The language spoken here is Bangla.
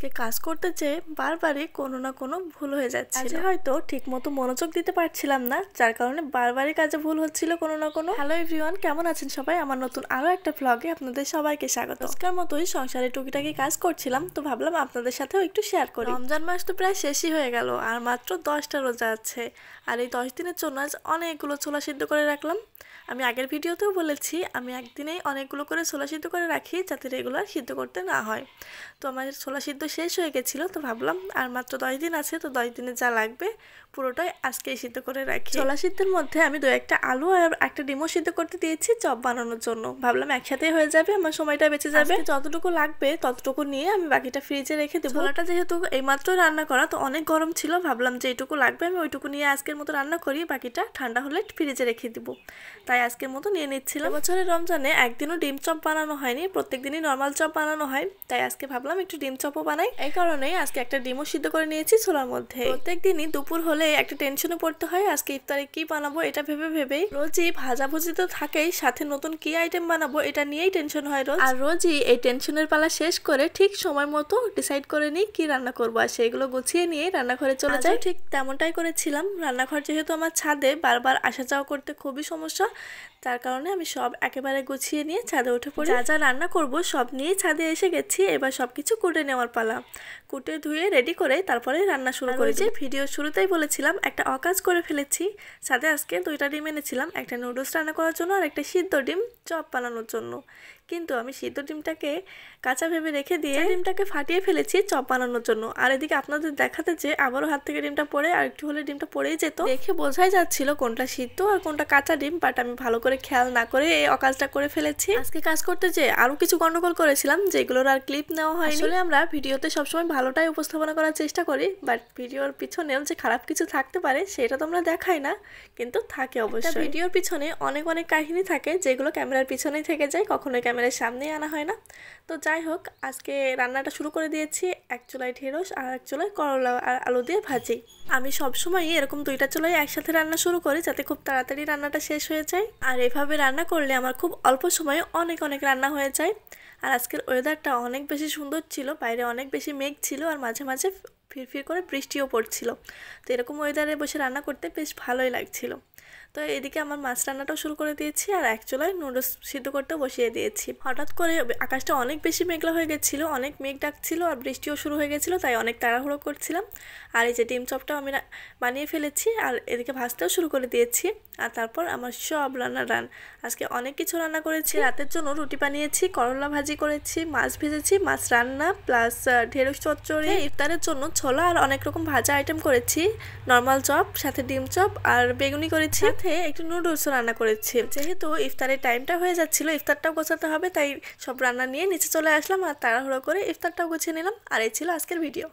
আজকে কাজ করতে যেয়ে বারবারই কোনো না কোনো ভুল হয়ে যাচ্ছে, আজ হয়তো ঠিকমতো মনোযোগ দিতে পারছিলাম না, যার কারণে বারবারই কাজে ভুল হচ্ছিল কোনো না কোনো। হ্যালো এভরিওয়ান, কেমন আছেন সবাই? আমার নতুন আরো একটা ভ্লগে আপনাদের সবাইকে স্বাগত। আজকের মতোই সংসারে টুকিটাকি কাজ করছিলাম, তো ভাবলাম আপনাদের সাথেও একটু শেয়ার করি। রমজান মাস তো প্রায় শেষই হয়ে গেল, আর মাত্র 10টা রোজা আছে। আর এই 10 দিনের জন্য আজ অনেকগুলো ছোলা সিদ্ধ করে রাখলাম। আমি আগের ভিডিওতেও বলেছি আমি একদিনেই অনেকগুলো করে ছোলা সিদ্ধ করে রাখি, যাতে রেগুলার সিদ্ধ করতে না হয়। তো আমার ছোলা সিদ্ধ শেষ হয়ে গেছিলো, তো ভাবলাম আর মাত্র 10 দিন আছে, তো 10 দিনে যা লাগবে পুরোটাই আজকেই সিদ্ধ করে রাখি। ছোলা সিদ্ধের মধ্যে আমি 2-1টা আলু আর একটা ডিমও সিদ্ধ করতে দিয়েছি চপ বানানোর জন্য। ভাবলাম একসাথেই হয়ে যাবে, আমার সময়টা বেঁচে যাবে। যতটুকু লাগবে ততটুকু নিয়ে আমি বাকিটা ফ্রিজে রেখে দেবো। ছোলাটা যেহেতু এইমাত্র রান্না করা, তো অনেক গরম ছিল, ভাবলাম যে এইটুকু লাগবে আমি ওইটুকু নিয়ে আজকের মতো রান্না করি, বাকিটা ঠান্ডা হলে ফ্রিজে রেখে দিব। তাই আজকের মতো নিয়ে নিচ্ছিলাম। বছরের রমজানে একদিনও ডিম চপ বানানো হয়নি, প্রত্যেক দিনই নর্মাল চপ বানানো হয়, তাই আজকে ভাবলাম একটু ডিম চপও বানাই। এই কারণেই আজকে একটা ডিমও সিদ্ধ করে নিয়েছি ছোলার মধ্যে। প্রত্যেক দিনই দুপুর হলে একটা টেনশনে পড়তে হয়, আজকে ইফতারে কি বানাবো এটা ভেবেই। রোজই ভাজাভুজি তো থাকেই, সাথে নতুন কি আইটেম বানাবো এটা নিয়েই টেনশন হয় রোজ। আর রোজই এই টেনশনের পালা শেষ করে ঠিক সময় মতো ডিসাইড করে নিই কি রান্না করবো, আর সেগুলো গুছিয়ে নিয়ে রান্নাঘরে চলে যাই। ঠিক তেমনটাই করেছিলাম। রান্নাঘর যেহেতু আমার ছাদে, বারবার আসা যাওয়া করতে খুবই সমস্যা, তার কারণে আমি সব একেবারে গুছিয়ে নিয়ে ছাদে উঠে পড়ি। যা যা রান্না করব সব নিয়ে ছাদে এসে গেছি, এবার সবকিছু কুটে নেওয়ার পালা। কুটে ধুয়ে রেডি করে তারপরে রান্না শুরু করেছি। ভিডিও শুরুতেই বলেছিলাম একটা অকাজ করে ফেলেছি। ছাদে আজকে 2টা ডিম এনেছিলাম, একটা নুডলস রান্না করার জন্য আর একটা সিদ্ধ ডিম চপ বানানোর জন্য। কিন্তু আমি সিদ্ধ ডিমটাকে কাঁচা ভেবে রেখে দিয়ে ডিমটাকে ফাটিয়ে ফেলেছি চপ বানানোর জন্য। আর এদিকে আপনাদের দেখাতে যে আবারও হাত থেকে ডিমটা পড়ে আর একটু হলে ডিমটা পড়েই যেত। দেখে বোঝাই যাচ্ছিল কোনটা সিদ্ধ আর কোনটা কাঁচা ডিম, বাট আমি ভালো করে খেয়াল না করে এই অকাজটা করে ফেলেছি। আজকে কাজ করতে যে আরো কিছু গন্ডগোল করেছিলাম, যেগুলোর আর ক্লিপ নেওয়া হয়নি। আসলে আমরা ভিডিওতে সবসময় ভালোটাই উপস্থাপনা করার চেষ্টা করি, বাট ভিডিওর পিছনেও যে খারাপ কিছু থাকতে পারে সেটা তো আমরা দেখাই না, কিন্তু থাকে অবশ্যই। ভিডিওর পিছনে অনেক কাহিনী থাকে, যেগুলো ক্যামেরার পিছনেই থেকে যায়, কখনোই ক্যামেরার সামনেই আনা হয় না। তো যাই হোক, আজকে রান্নাটা শুরু করে দিয়েছি। এক চুলায় ঢেঁড়স আর এক চুলায় করলা আর আলু দিয়ে ভাজি। আমি সবসময়ই এরকম 2টা চুলায় একসাথে রান্না শুরু করি, যাতে খুব তাড়াতাড়ি রান্নাটা শেষ হয়ে যায়। আর এভাবে রান্না করলে আমার খুব অল্প সময়ে অনেক রান্না হয়ে যায়। আর আজকের ওয়েদারটা অনেক বেশি সুন্দর ছিল, বাইরে অনেক বেশি মেঘ ছিল, আর মাঝে মাঝে ফিরফির করে বৃষ্টিও পড়ছিল। তো এরকম ওয়েদারে বসে রান্না করতে বেশ ভালোই লাগছিল। তো এদিকে আমার মাছ রান্নাটাও শুরু করে দিয়েছি, আর এক চুলায় নুডলস সিদ্ধ করতেও বসিয়ে দিয়েছি। হঠাৎ করে আকাশটা অনেক বেশি মেঘলা হয়ে গেছিলো, অনেক মেঘ ডাকছিল, আর বৃষ্টিও শুরু হয়ে গেছিলো, তাই অনেক তাড়াহুড়ো করছিলাম। আর এই যে ডিম চপটাও আমি বানিয়ে ফেলেছি, আর এদিকে ভাজতেও শুরু করে দিয়েছি। আর তারপর আমার সব রান আজকে অনেক কিছু রান্না করেছি। রাতের জন্য রুটি বানিয়েছি, করলা ভাজি করেছি, মাছ ভেজেছি, মাছ রান্না প্লাস ঢেঁড়স চচ্চড়ি। ইফতারের জন্য ছোলা আর অনেক রকম ভাজা আইটেম করেছি, নর্মাল চপ, সাথে ডিম চপ আর বেগুনি করেছি, সাথে একটু নুডলসও রান্না করেছি। যেহেতু ইফতারের টাইমটা হয়ে যাচ্ছিল, ইফতারটাও গোছাতে হবে, তাই সব রান্না নিয়ে নিচে চলে আসলাম আর তাড়াহুড়ো করে ইফতারটাও গুছিয়ে নিলাম। আর এই ছিল আজকের ভিডিও।